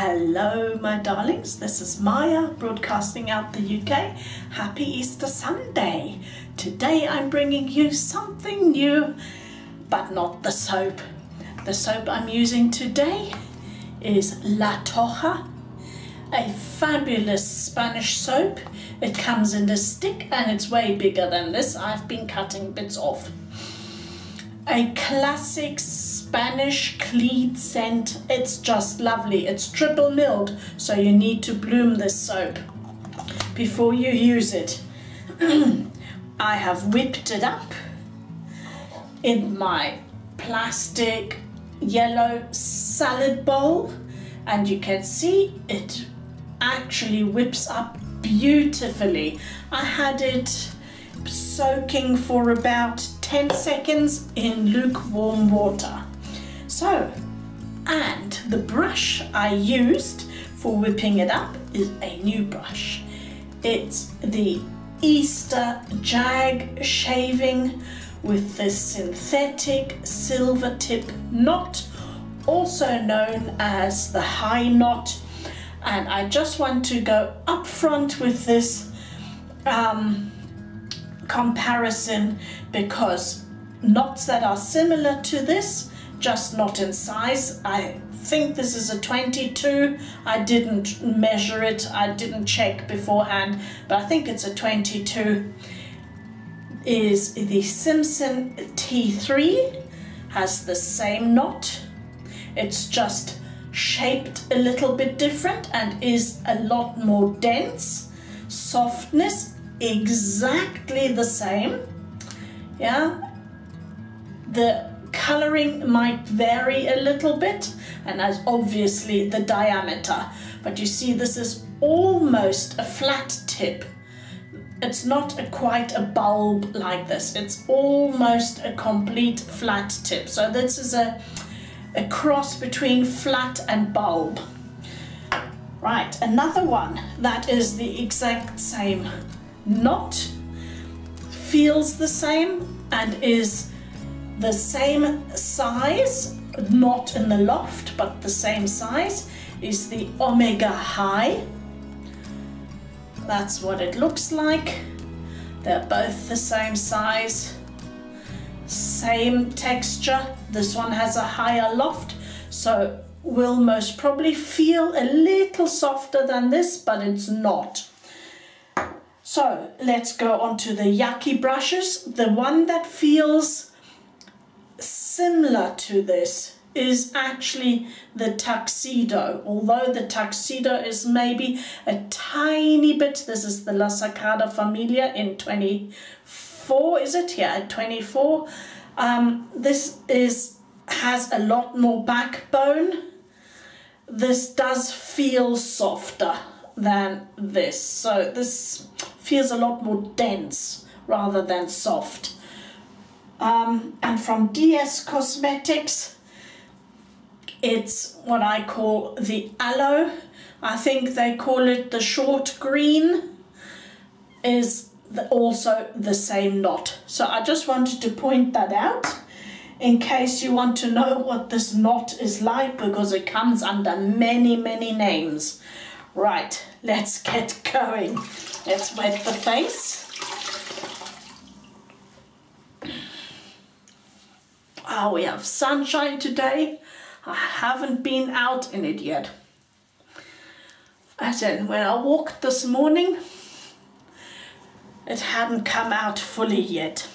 Hello my darlings, this is Maja broadcasting out the UK. Happy Easter Sunday. Today I'm bringing you something new, but not the soap. The soap I'm using today is La Toja, a fabulous Spanish soap. It comes in a stick and it's way bigger than this. I've been cutting bits off. A classic Spanish clean scent. It's just lovely. It's triple milled, so you need to bloom this soap before you use it. I have whipped it up in my plastic yellow salad bowl, and you can see it actually whips up beautifully. I had it soaking for about 10 seconds in lukewarm water. So, and the brush I used for whipping it up is a new brush. It's the Easter Jag shaving with the synthetic Silvertip knot, also known as the high knot. And I just want to go up front with this comparison, because knots that are similar to this, just not in size. I think this is a 22. I didn't measure it, I didn't check beforehand, but I think it's a 22. Is the Simpson T3, has the same knot. It's just shaped a little bit different and is a lot more dense. Softness exactly the same. Yeah, the coloring might vary a little bit, and as obviously the diameter, but you see this is almost a flat tip. It's not quite a bulb like this, it's almost a complete flat tip. So this is a cross between flat and bulb. Right, another one that is the exact same knot, feels the same and is the same size, not in the loft but the same size, is the Omega High. That's what it looks like. They're both the same size, same texture. This one has a higher loft, so will most probably feel a little softer than this, but it's not. So let's go on to the Yaki brushes. The one that feels similar to this is actually the Tuxedo, although the Tuxedo is maybe a tiny bit. This is the La Sacada Familia in 24, is it? Yeah, 24. This has a lot more backbone. This does feel softer than this, so this feels a lot more dense rather than soft. And from DS Cosmetics, it's what I call the Aloe. I think they call it the short green, is also the same knot. So I just wanted to point that out in case you want to know what this knot is like, because it comes under many names. Right, let's get going. Let's wet the face. Oh, we have sunshine today. I haven't been out in it yet. As in, when I walked this morning, it hadn't come out fully yet.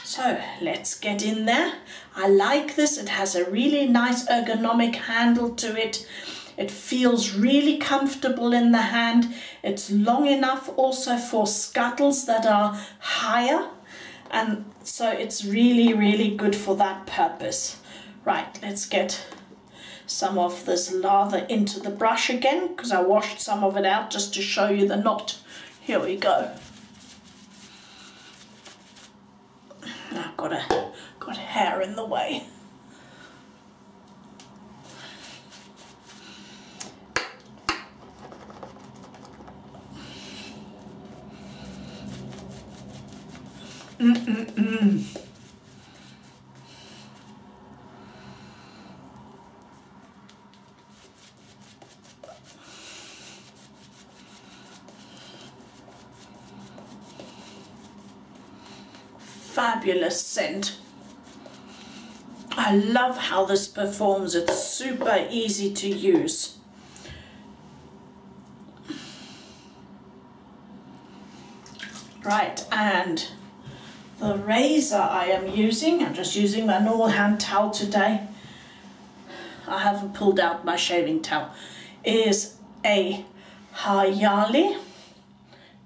So let's get in there. I like this. It has a really nice ergonomic handle to it. It feels really comfortable in the hand. It's long enough also for scuttles that are higher, and so it's really good for that purpose. Right, let's get some of this lather into the brush again, because I washed some of it out just to show you the knot. Here we go. I've got hair in the way. fabulous scent. I love how this performs. It's super easy to use. Right, and the razor I am using, I'm just using my normal hand towel today. I haven't pulled out my shaving towel. Is a Haryali.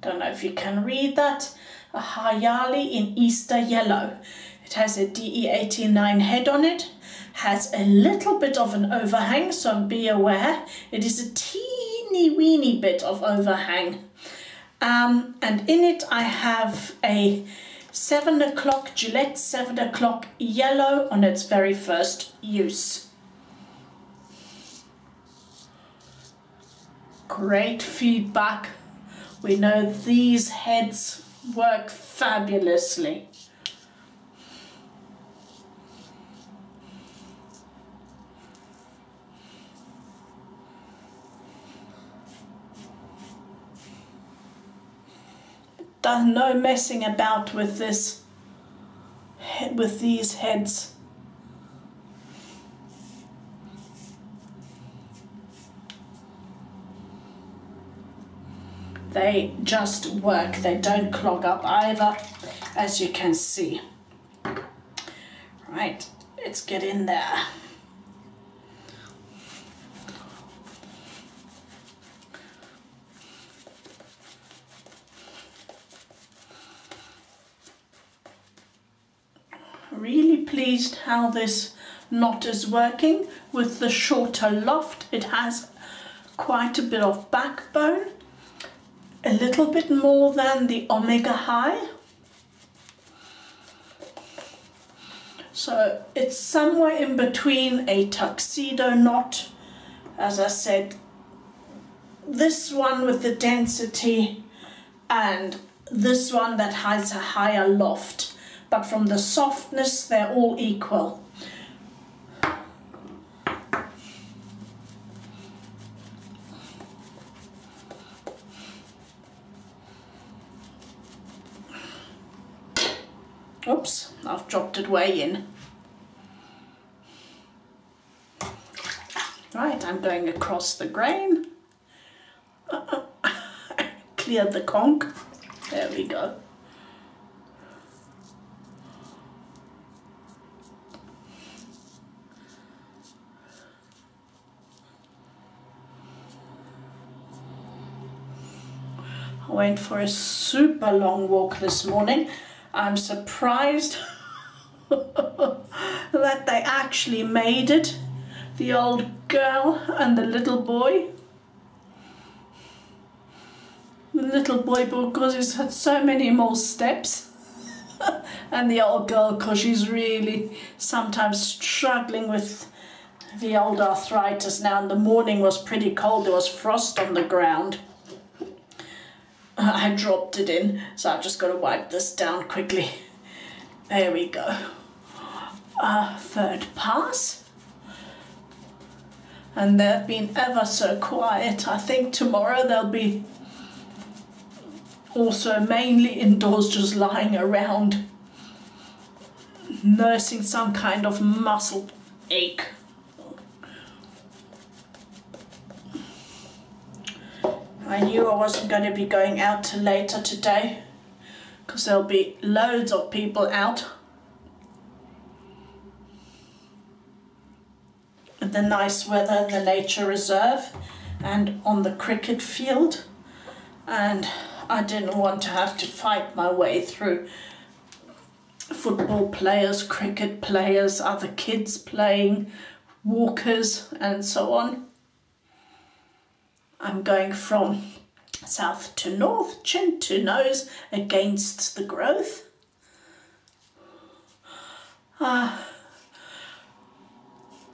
Don't know if you can read that. A Haryali in Easter Yellow. It has a DE89 head on it. Has a little bit of an overhang, so be aware. It is a teeny weeny bit of overhang. And in it I have a 7 o'clock Gillette 7 o'clock yellow on its very first use. Great feedback. We know these heads work fabulously. There's no messing about with this, with these heads. They just work. They don't clog up either, as you can see. Right, let's get in there. Really pleased how this knot is working with the shorter loft. It has quite a bit of backbone, a little bit more than the Omega High. So it's somewhere in between a tuxedo knot. As I said, this one with the density and this one that has a higher loft. But from the softness, they're all equal. Oops, I've dropped it way in. Right, I'm going across the grain. Clear the conch. There we go. I went for a super long walk this morning. I'm surprised that they actually made it. The old girl and the little boy. The little boy because he's had so many more steps. And the old girl because she's really sometimes struggling with the old arthritis now. And the morning was pretty cold. There was frost on the ground. I dropped it in, so I've just got to wipe this down quickly. There we go. Third pass. And they've been ever so quiet. I think tomorrow they'll be also mainly indoors, just lying around, nursing some kind of muscle ache. I knew I wasn't going to be going out till later today because there'll be loads of people out in the nice weather in the nature reserve and on the cricket field, and I didn't want to have to fight my way through football players, cricket players, other kids playing, walkers and so on. I'm going from south to north, chin to nose, against the growth.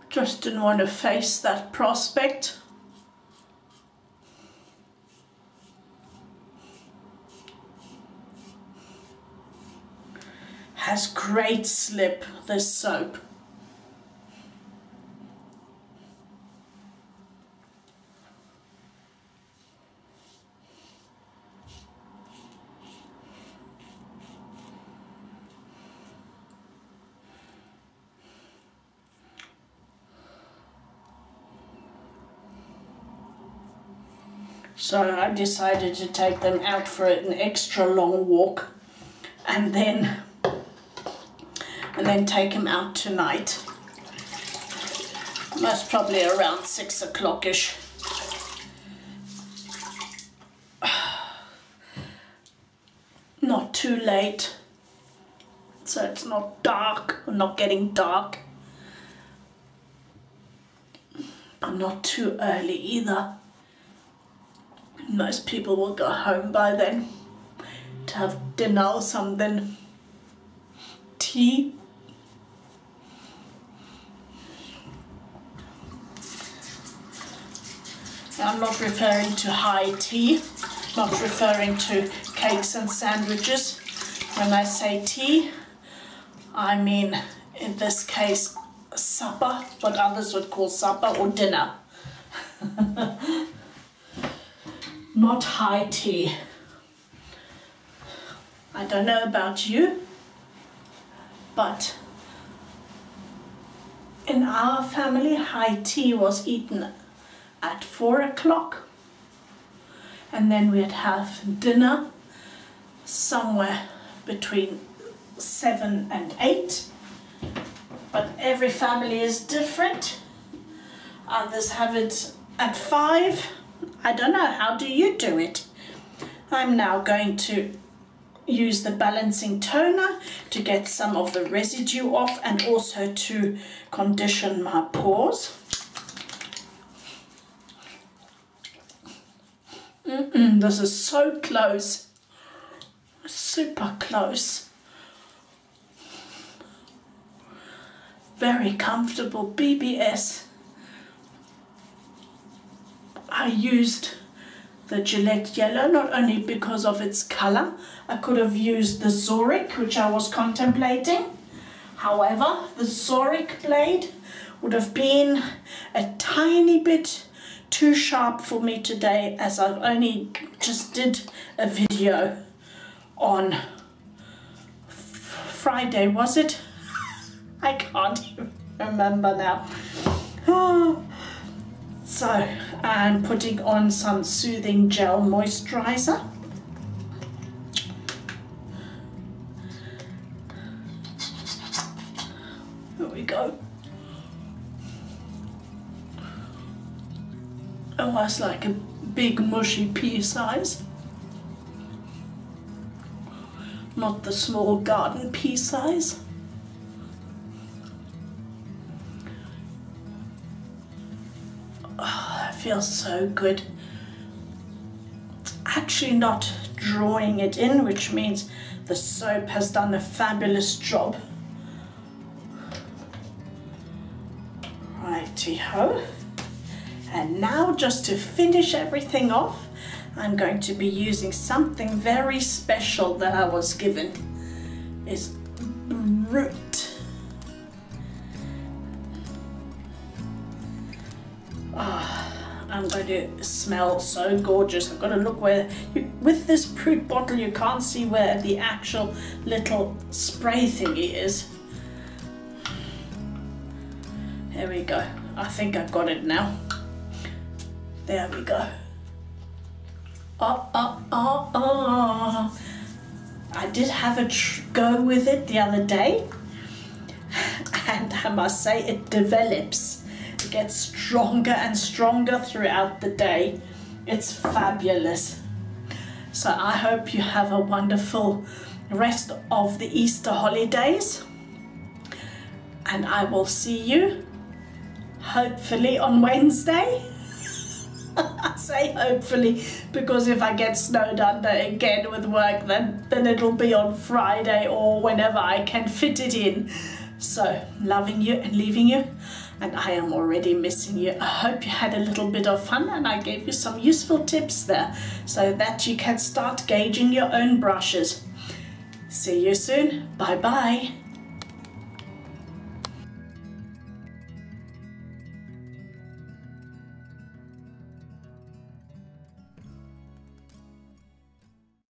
Just didn't want to face that prospect. Has great slip, this soap. So I decided to take them out for an extra long walk and then take them out tonight. Most probably around 6 o'clock-ish. Not too late, so it's not dark, or not getting dark, but not too early either. Most people will go home by then to have dinner or something, tea. I'm not referring to high tea, not referring to cakes and sandwiches. When I say tea, I mean in this case supper, what others would call supper or dinner. Not high tea. I don't know about you, but in our family high tea was eaten at 4 o'clock, and then we'd have dinner somewhere between 7 and 8. But every family is different. Others have it at 5. I don't know, how do you do it? I'm now going to use the balancing toner to get some of the residue off and also to condition my pores. This is so close, super close. Very comfortable BBS. I used the Gillette yellow not only because of its color. I could have used the Zoric, which I was contemplating. However, the Zoric blade would have been a tiny bit too sharp for me today, as I've only just did a video on Friday, was it? I can't even remember now. So I'm putting on some soothing gel moisturizer. Here we go. Almost like a big mushy pea size. Not the small garden pea size. Oh, that feels so good. It's actually not drawing it in, which means the soap has done a fabulous job. Righty-ho. And now, just to finish everything off, I'm going to be using something very special that I was given. It's Brut. I'm going to smell so gorgeous. I've got to look where, with this Brut bottle you can't see where the actual little spray thingy is. There we go. I think I've got it now. There we go. I did have a go with it the other day, and I must say it develops. It gets stronger and stronger throughout the day. It's fabulous. So I hope you have a wonderful rest of the Easter holidays, and I will see you hopefully on Wednesday. I say hopefully because if I get snowed under again with work, then it'll be on Friday or whenever I can fit it in. So, loving you and leaving you, and I am already missing you. I hope you had a little bit of fun and I gave you some useful tips there so that you can start gauging your own brushes. See you soon. Bye bye.